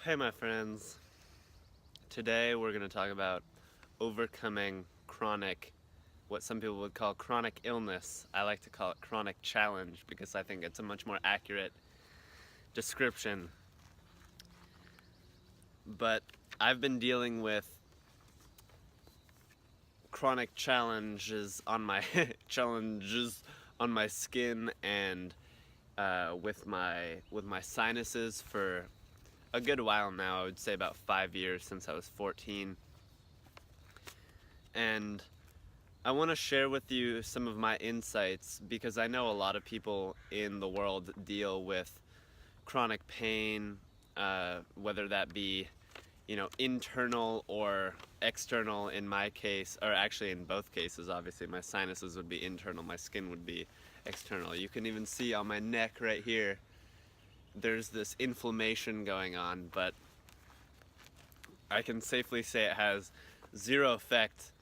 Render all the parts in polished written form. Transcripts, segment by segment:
Hey my friends, today we're going to talk about overcoming what some people would call chronic illness. I like to call it chronic challenge because I think it's a much more accurate description. But I've been dealing with chronic challenges on my skin and with my sinuses for a good while now. I would say about 5 years, since I was 14. And I want to share with you some of my insights because I know a lot of people in the world deal with chronic pain, whether that be, internal or external. In my case, or actually in both cases, obviously my sinuses would be internal, my skin would be external. You can even see on my neck right here, there's this inflammation going on, but I can safely say it has zero effect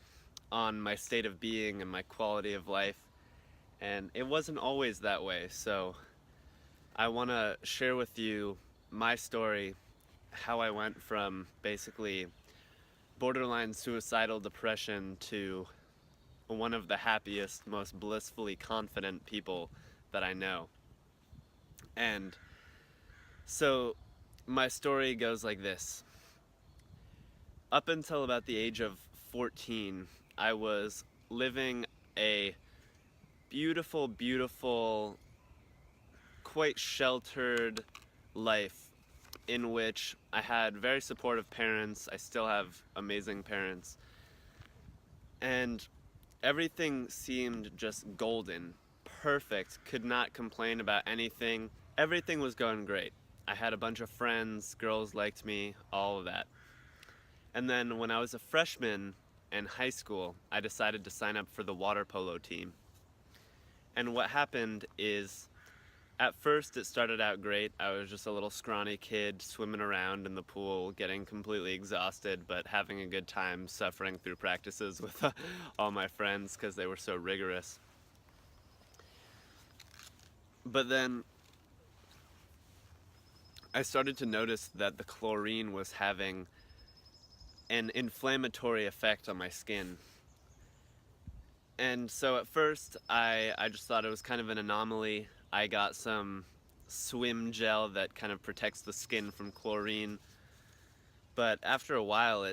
on my state of being and my quality of life, and it wasn't always that way. So I want to share with you my story, how I went from basically borderline suicidal depression to one of the happiest, most blissfully confident people that I know. And so my story goes like this. Up until about the age of 14, I was living a beautiful, quite sheltered life in which I had very supportive parents. I still have amazing parents. And everything seemed just golden, perfect, could not complain about anything. Everything was going great. I had a bunch of friends, girls liked me, all of that. And then when I was a freshman in high school, I decided to sign up for the water polo team. And what happened is, at first it started out great. I was just a little scrawny kid swimming around in the pool, getting completely exhausted, but having a good time, suffering through practices with all my friends because they were so rigorous. But then I started to notice that the chlorine was having an inflammatory effect on my skin. And so at first I just thought it was kind of an anomaly. I got some swim gel that kind of protects the skin from chlorine. But after a while,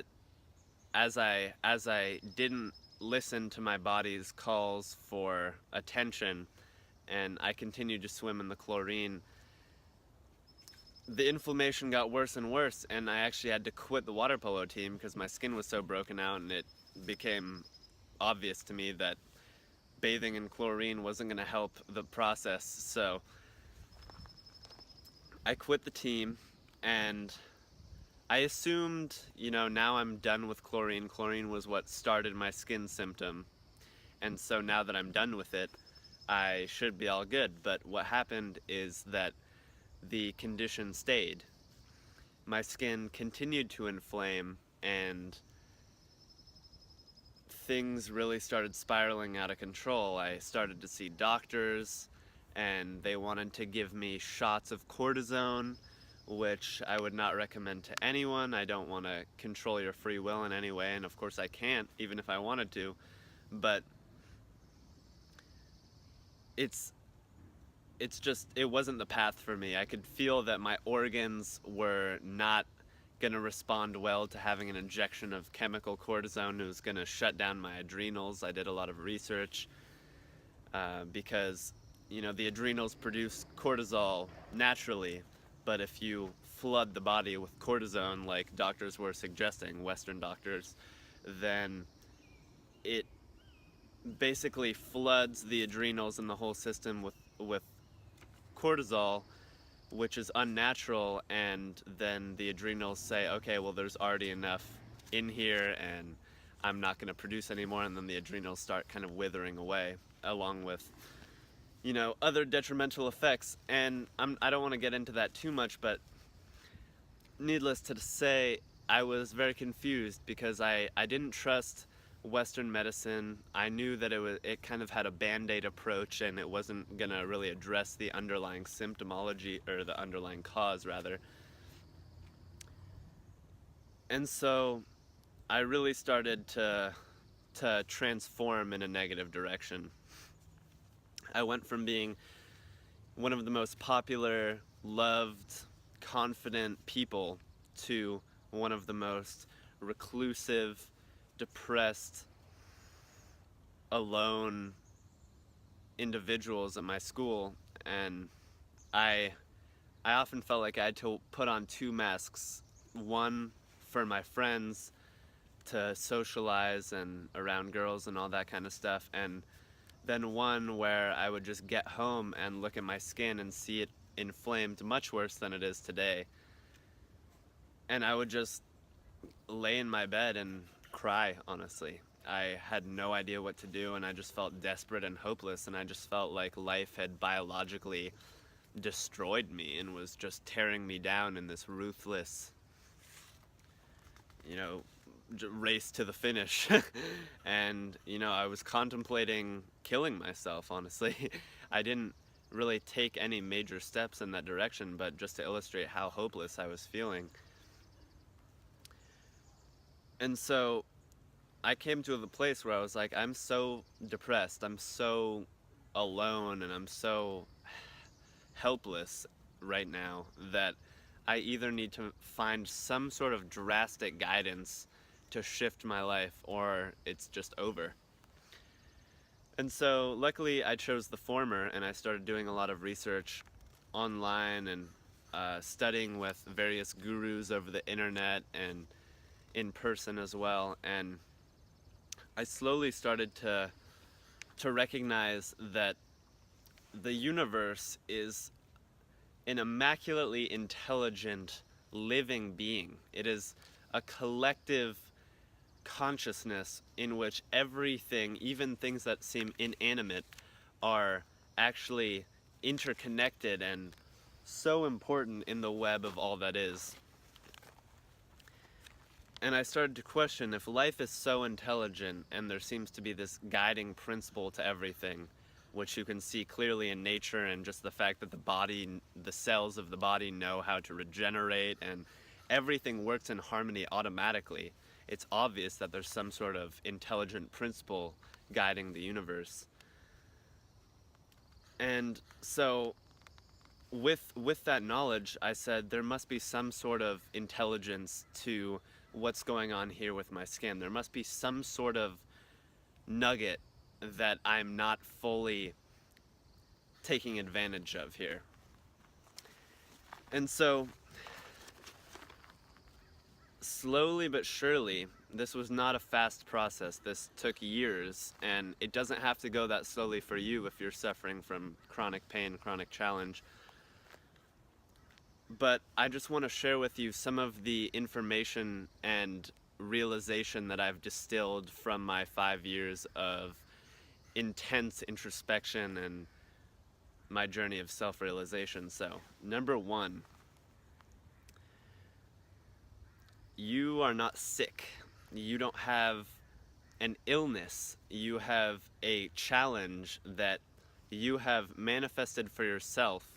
as I didn't listen to my body's calls for attention and I continued to swim in the chlorine, the inflammation got worse and worse, and I actually had to quit the water polo team because my skin was so broken out, and it became obvious to me that bathing in chlorine wasn't going to help the process. So I quit the team, and I assumed, now I'm done with chlorine. Chlorine was what started my skin symptom, and so now that I'm done with it, I should be all good. But what happened is that the condition stayed. My skin continued to inflame, and things really started spiraling out of control. I started to see doctors, and they wanted to give me shots of cortisone, which I would not recommend to anyone. I don't want to control your free will in any way, and of course I can't, even if I wanted to. But it wasn't the path for me. I could feel that my organs were not going to respond well to having an injection of chemical cortisone. It was going to shut down my adrenals. I did a lot of research because, the adrenals produce cortisol naturally, but if you flood the body with cortisone, like doctors were suggesting, Western doctors, then it basically floods the adrenals and the whole system with cortisol, which is unnatural, and then the adrenals say, okay, well, there's already enough in here and I'm not going to produce anymore, and then the adrenals start kind of withering away, along with other detrimental effects. And I don't want to get into that too much, but needless to say, I was very confused because I didn't trust Western medicine. I knew that it kind of had a band-aid approach, and it wasn't gonna really address the underlying symptomology, or the underlying cause rather. And so I really started to transform in a negative direction. I went from being one of the most popular, loved, confident people to one of the most reclusive, depressed, alone individuals at my school. And I I often felt like I had to put on two masks, one for my friends to socialize and around girls and all that kind of stuff, and then one where I would just get home and look at my skin and see it inflamed much worse than it is today. And I would just lay in my bed and cry, honestly. I had no idea what to do, and I just felt desperate and hopeless, and I just felt like life had biologically destroyed me and was just tearing me down in this ruthless, you know, race to the finish. And, I was contemplating killing myself, honestly. I didn't really take any major steps in that direction, but just to illustrate how hopeless I was feeling. And so I came to the place where I was like, I'm so depressed, I'm so alone, and I'm so helpless right now that I either need to find some sort of drastic guidance to shift my life, or it's just over. And so luckily I chose the former, and I started doing a lot of research online and studying with various gurus over the internet and in person as well. And I slowly started to recognize that the universe is an immaculately intelligent living being. It is a collective consciousness in which everything, even things that seem inanimate, are actually interconnected and so important in the web of all that is. And I started to question, if life is so intelligent and there seems to be this guiding principle to everything, which you can see clearly in nature, and just the fact that the cells of the body know how to regenerate and everything works in harmony automatically, it's obvious that there's some sort of intelligent principle guiding the universe. And so with that knowledge, I said there must be some sort of intelligence to what's going on here with my skin. There must be some sort of nugget that I'm not fully taking advantage of here. And so slowly but surely, this was not a fast process. This took years, and it doesn't have to go that slowly for you if you're suffering from chronic pain, chronic challenge. But I just want to share with you some of the information and realization that I've distilled from my 5 years of intense introspection and my journey of self-realization. So, number one, you are not sick. You don't have an illness. You have a challenge that you have manifested for yourself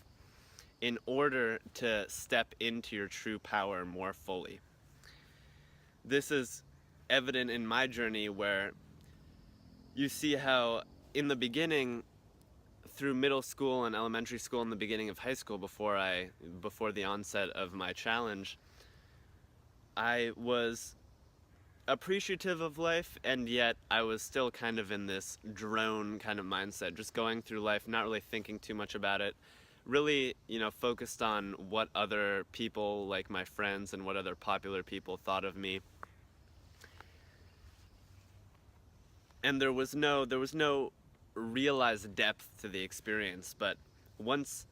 in order to step into your true power more fully. This is evident in my journey, where you see how in the beginning, through middle school and elementary school and the beginning of high school, before the onset of my challenge, I was appreciative of life, and yet I was still kind of in this drone kind of mindset, just going through life, not really thinking too much about it, really, focused on what other people, like my friends and what other popular people thought of me. And there was no realized depth to the experience. But once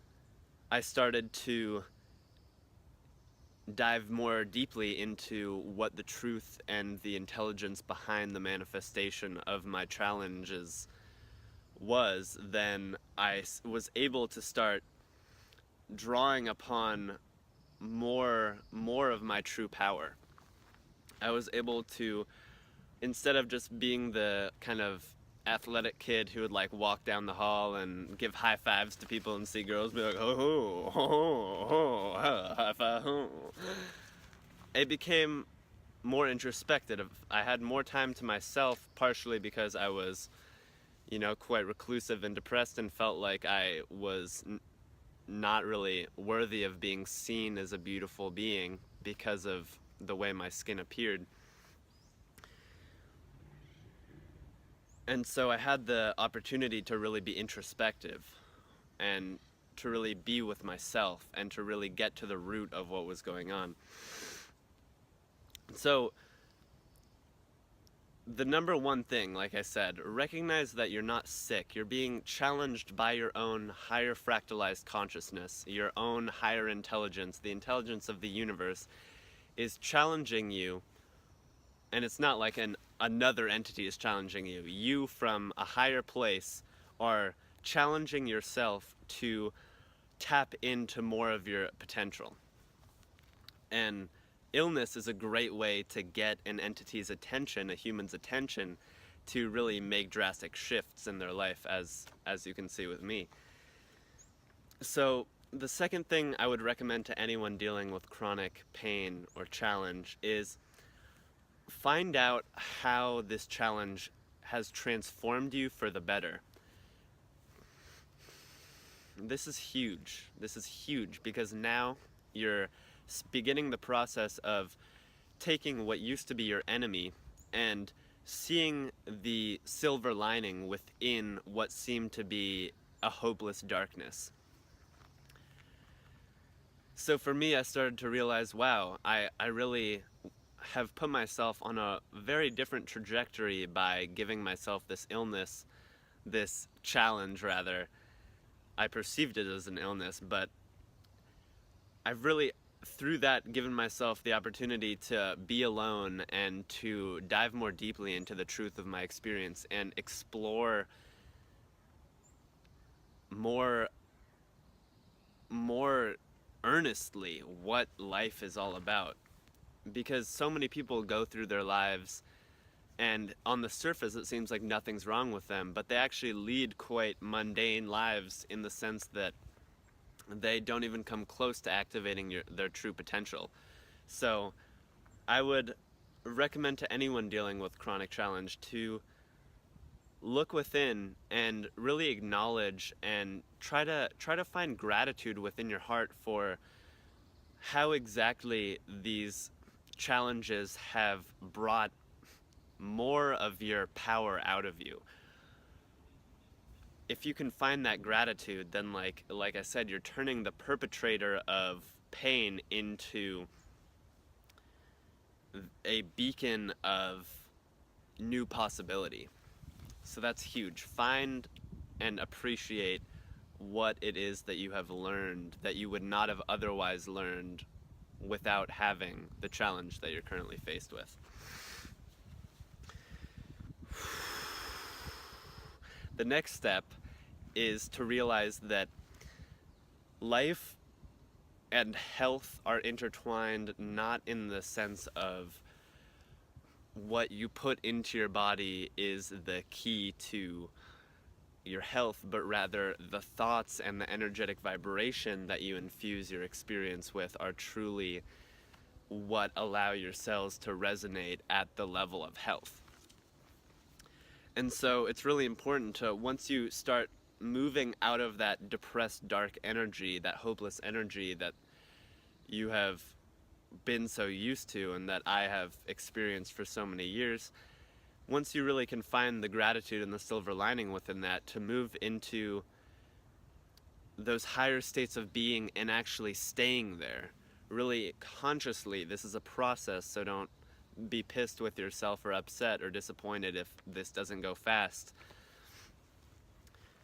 I started to dive more deeply into what the truth and the intelligence behind the manifestation of my challenges was, then I was able to start drawing upon more of my true power. I was able to, instead of just being the kind of athletic kid who would like walk down the hall and give high fives to people and see girls be like, oh, high five, it became more introspective. I had more time to myself, partially because I was, quite reclusive and depressed and felt like I was not really worthy of being seen as a beautiful being because of the way my skin appeared. And so I had the opportunity to really be introspective and to really be with myself and to really get to the root of what was going on. So the number one thing, like I said, recognize that you're not sick. You're being challenged by your own higher fractalized consciousness, your own higher intelligence. The intelligence of the universe is challenging you, and it's not like another entity is challenging you. You, from a higher place, are challenging yourself to tap into more of your potential. And illness is a great way to get an entity's attention, a human's attention, to really make drastic shifts in their life, as you can see with me. So the second thing I would recommend to anyone dealing with chronic pain or challenge is find out how this challenge has transformed you for the better. This is huge. This is huge because now you're beginning the process of taking what used to be your enemy and seeing the silver lining within what seemed to be a hopeless darkness. So for me, I started to realize, wow, I really have put myself on a very different trajectory by giving myself this illness, this challenge rather. I perceived it as an illness, but I've really, through that, given myself the opportunity to be alone and to dive more deeply into the truth of my experience and explore more earnestly what life is all about. Because so many people go through their lives and on the surface it seems like nothing's wrong with them, but they actually lead quite mundane lives in the sense that they don't even come close to activating their true potential. So I would recommend to anyone dealing with chronic challenge to look within and really acknowledge and try to find gratitude within your heart for how exactly these challenges have brought more of your power out of you. If you can find that gratitude, then like I said, you're turning the perpetrator of pain into a beacon of new possibility. So that's huge. Find and appreciate what it is that you have learned that you would not have otherwise learned without having the challenge that you're currently faced with. The next step is to realize that life and health are intertwined, not in the sense of what you put into your body is the key to your health, but rather the thoughts and the energetic vibration that you infuse your experience with are truly what allow your cells to resonate at the level of health. And so it's really important to, once you start moving out of that depressed, dark energy, that hopeless energy that you have been so used to and that I have experienced for so many years, once you really can find the gratitude and the silver lining within that, to move into those higher states of being and actually staying there, really consciously. This is a process, so don't be pissed with yourself or upset or disappointed if this doesn't go fast.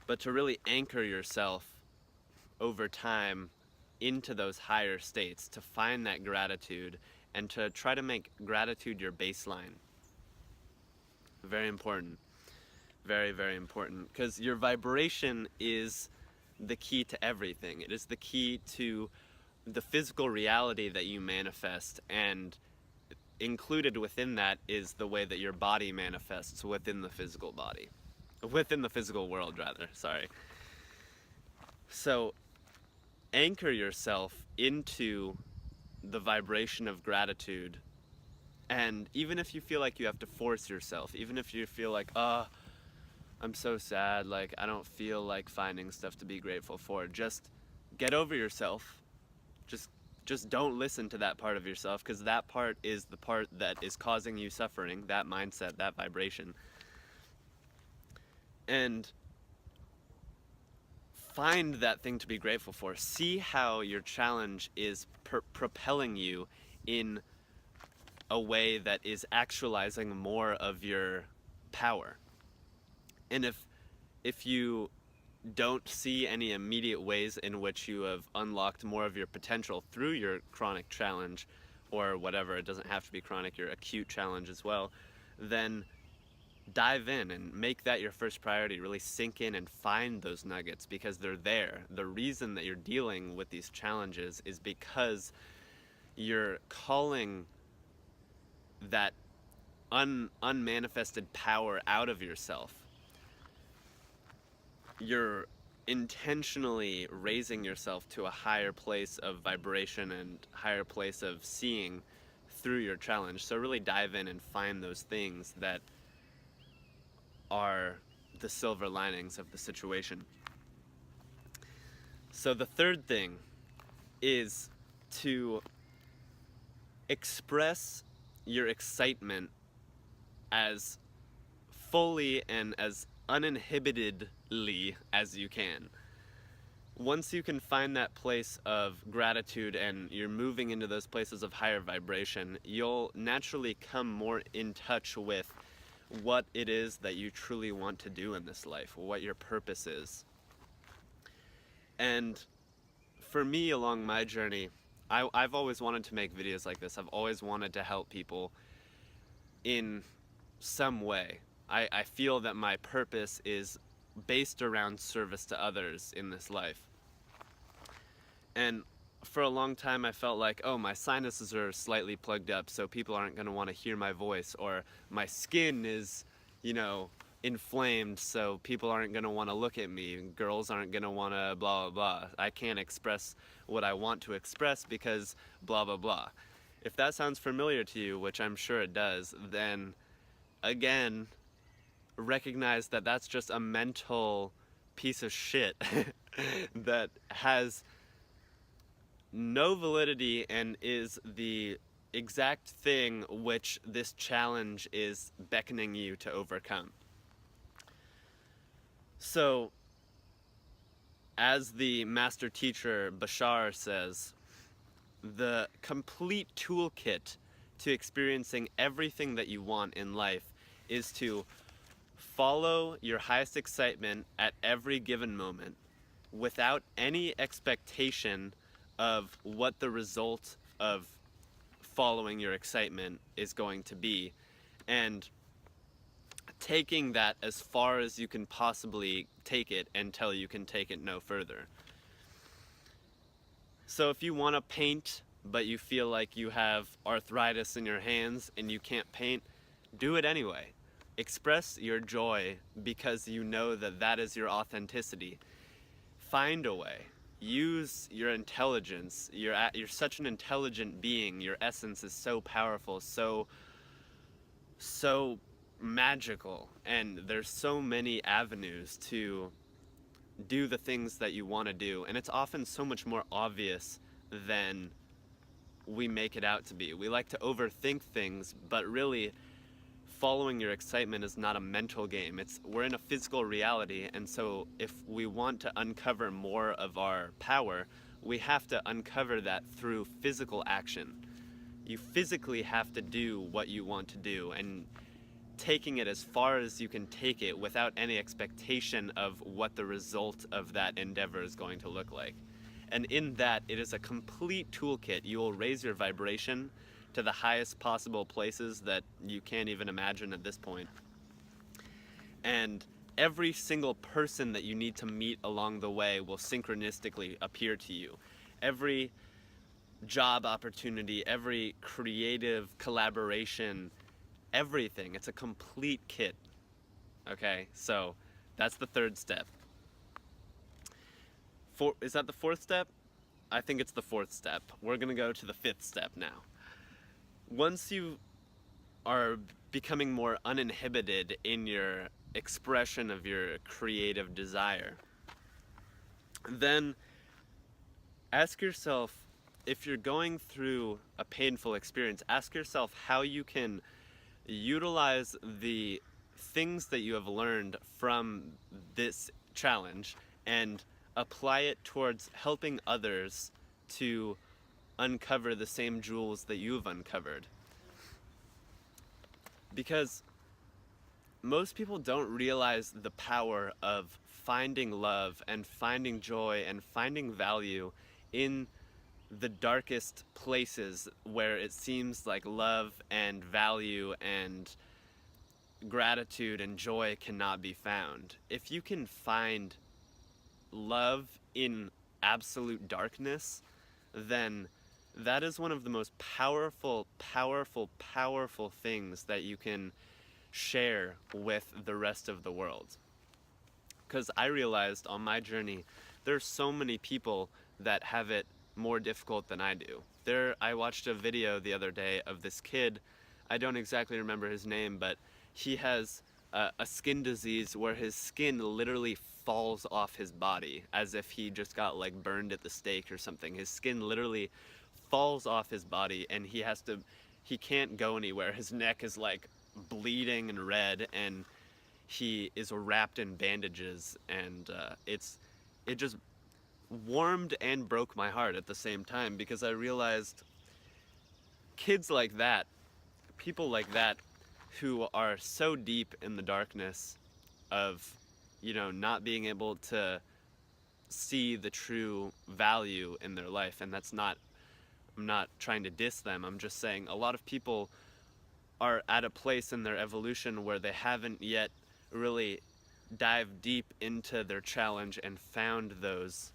But to really anchor yourself over time into those higher states, to find that gratitude and to try to make gratitude your baseline. Very important. Very, very important. Because your vibration is the key to everything. It is the key to the physical reality that you manifest, and included within that is the way that your body manifests within the physical body. Within the physical world, rather. Sorry. So, anchor yourself into the vibration of gratitude And even if you feel like you have to force yourself, even if you feel like, I'm so sad, like I don't feel like finding stuff to be grateful for, just get over yourself. Just don't listen to that part of yourself, because that part is the part that is causing you suffering, that mindset, that vibration. And find that thing to be grateful for. See how your challenge is propelling you in a way that is actualizing more of your power. And if you don't see any immediate ways in which you have unlocked more of your potential through your chronic challenge, or whatever, it doesn't have to be chronic, your acute challenge as well, then dive in and make that your first priority. Really sink in and find those nuggets, because they're there. The reason that you're dealing with these challenges is because you're calling that unmanifested power out of yourself. You're intentionally raising yourself to a higher place of vibration and higher place of seeing through your challenge. So really dive in and find those things that are the silver linings of the situation. So the third thing is to express your excitement as fully and as uninhibitedly as you can. Once you can find that place of gratitude and you're moving into those places of higher vibration, you'll naturally come more in touch with what it is that you truly want to do in this life, what your purpose is. And for me, along my journey, I've always wanted to make videos like this. I've always wanted to help people in some way. I feel that my purpose is based around service to others in this life. And for a long time I felt like, oh, my sinuses are slightly plugged up, so people aren't going to want to hear my voice, or my skin is, inflamed, so people aren't going to want to look at me, and girls aren't going to want to blah, blah, blah. I can't express what I want to express because blah, blah, blah. If that sounds familiar to you, which I'm sure it does, then again, recognize that that's just a mental piece of shit that has no validity and is the exact thing which this challenge is beckoning you to overcome. So, as the master teacher Bashar says, the complete toolkit to experiencing everything that you want in life is to follow your highest excitement at every given moment without any expectation of what the result of following your excitement is going to be, and taking that as far as you can possibly take it until you can take it no further. So if you want to paint but you feel like you have arthritis in your hands and you can't paint, do it anyway. Express your joy because you know that that is your authenticity. Find a way. Use your intelligence. You're such an intelligent being. Your essence is so powerful, so magical, and there's so many avenues to do the things that you want to do, and it's often so much more obvious than we make it out to be. We like to overthink things, but really following your excitement is not a mental game. We're in a physical reality, and so if we want to uncover more of our power, we have to uncover that through physical action. You physically have to do what you want to do, and taking it as far as you can take it without any expectation of what the result of that endeavor is going to look like. And in that, it is a complete toolkit. You will raise your vibration to the highest possible places that you can't even imagine at this point. And every single person that you need to meet along the way will synchronistically appear to you. Every job opportunity, every creative collaboration, everything. It's a complete kit. Okay, so that's the third step. Is that the fourth step? I think it's the fourth step. We're gonna go to the fifth step now. Once you are becoming more uninhibited in your expression of your creative desire, then ask yourself, if you're going through a painful experience, ask yourself how you can utilize the things that you have learned from this challenge and apply it towards helping others to uncover the same jewels that you've uncovered. Because most people don't realize the power of finding love and finding joy and finding value in the darkest places where it seems like love and value and gratitude and joy cannot be found. If you can find love in absolute darkness, then that is one of the most powerful things that you can share with the rest of the world. Because I realized on my journey, there's so many people that have it more difficult than I do. I watched a video the other day of this kid, I don't exactly remember his name, but he has a skin disease where his skin literally falls off his body as if he just got like burned at the stake or something. His skin literally falls off his body and he can't go anywhere. His neck is like bleeding and red and he is wrapped in bandages, and it just warmed and broke my heart at the same time, because I realized kids like that, people like that, who are so deep in the darkness of, not being able to see the true value in their life. And I'm not trying to diss them, I'm just saying a lot of people are at a place in their evolution where they haven't yet really dived deep into their challenge and found those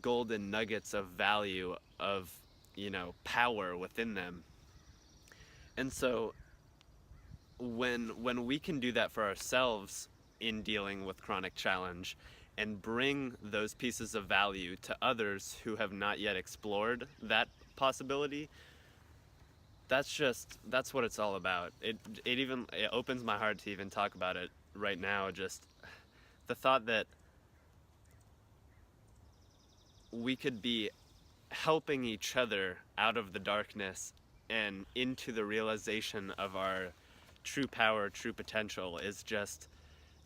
golden nuggets of value, of power within them. And so when we can do that for ourselves in dealing with chronic challenge and bring those pieces of value to others who have not yet explored that possibility, that's what it's all about. It opens my heart to even talk about it right now. Just the thought that we could be helping each other out of the darkness and into the realization of our true power, true potential, is just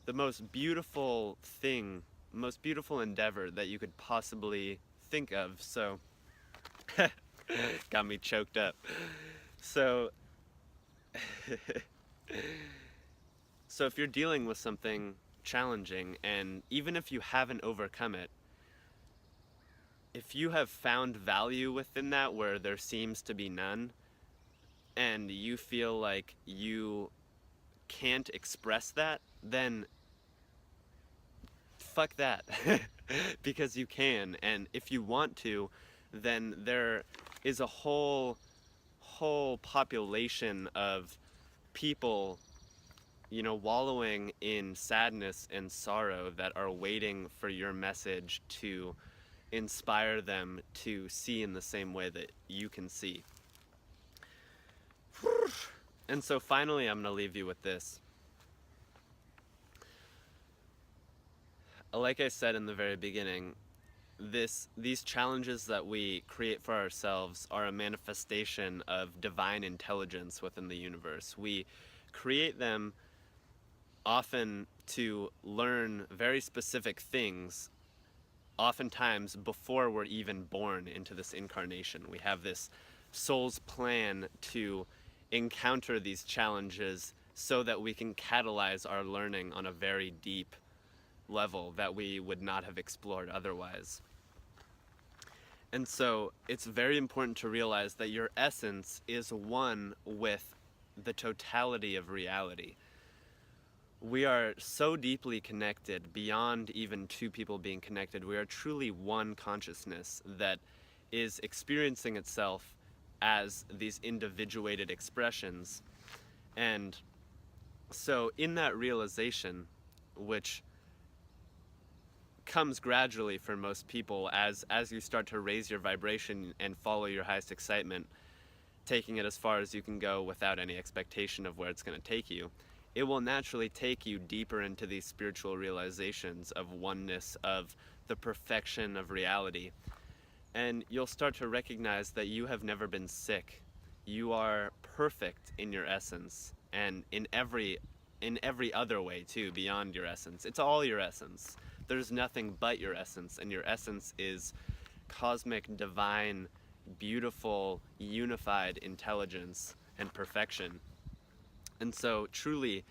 the most beautiful thing, most beautiful endeavor that you could possibly think of. So got me choked up. So if you're dealing with something challenging, and even if you haven't overcome it, if you have found value within that where there seems to be none, and you feel like you can't express that, then fuck that. Because you can, and if you want to, then there is a whole population of people wallowing in sadness and sorrow that are waiting for your message to inspire them to see in the same way that you can see. And so finally, I'm going to leave you with this. Like I said in the very beginning, these challenges that we create for ourselves are a manifestation of divine intelligence within the universe. We create them often to learn very specific things, oftentimes before we're even born into this incarnation. We have this soul's plan to encounter these challenges so that we can catalyze our learning on a very deep level that we would not have explored otherwise. And so it's very important to realize that your essence is one with the totality of reality. We are so deeply connected beyond even two people being connected. We are truly one consciousness that is experiencing itself as these individuated expressions. And so in that realization, which comes gradually for most people as you start to raise your vibration and follow your highest excitement, taking it as far as you can go without any expectation of where it's going to take you, it will naturally take you deeper into these spiritual realizations of oneness, of the perfection of reality. And you'll start to recognize that you have never been sick. You are perfect in your essence, and in every other way too, beyond your essence. It's all your essence. There's nothing but your essence, and your essence is cosmic, divine, beautiful, unified intelligence and perfection. And so truly,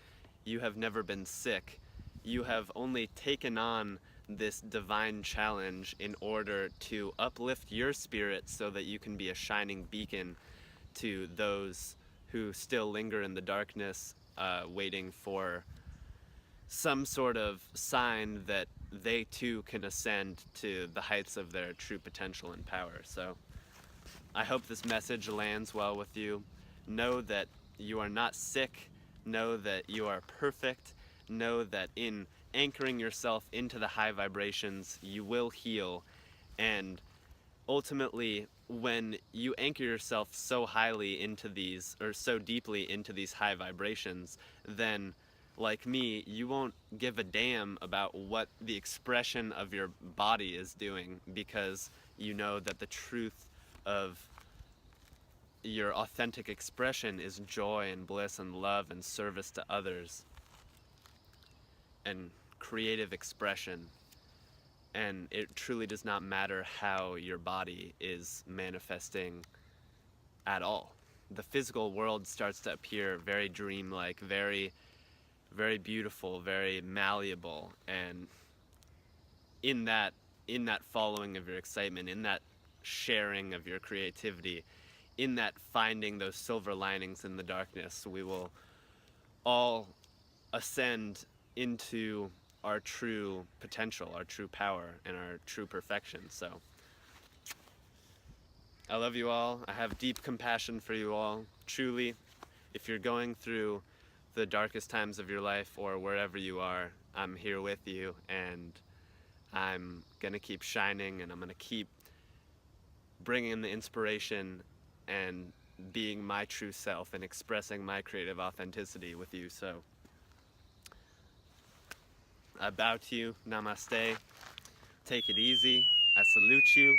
you have never been sick. You have only taken on this divine challenge in order to uplift your spirit so that you can be a shining beacon to those who still linger in the darkness, waiting for some sort of sign that they too can ascend to the heights of their true potential and power. So I hope this message lands well with you. Know that you are not sick. Know that you are perfect. Know that in anchoring yourself into the high vibrations, you will heal. And ultimately, when you anchor yourself so highly into these, or so deeply into these high vibrations, then, like me, you won't give a damn about what the expression of your body is doing, because you know that the truth of your authentic expression is joy and bliss and love and service to others and creative expression. And it truly does not matter how your body is manifesting at all. The physical world starts to appear very dreamlike, very, very beautiful, very malleable. And in that following of your excitement, in that sharing of your creativity, in that finding those silver linings in the darkness, we will all ascend into our true potential, our true power, and our true perfection. So I love you all. I have deep compassion for you all. Truly, if you're going through the darkest times of your life or wherever you are, I'm here with you, and I'm gonna keep shining, and I'm gonna keep bringing the inspiration and being my true self and expressing my creative authenticity with you. So I bow to you. Namaste. Take it easy. I salute you.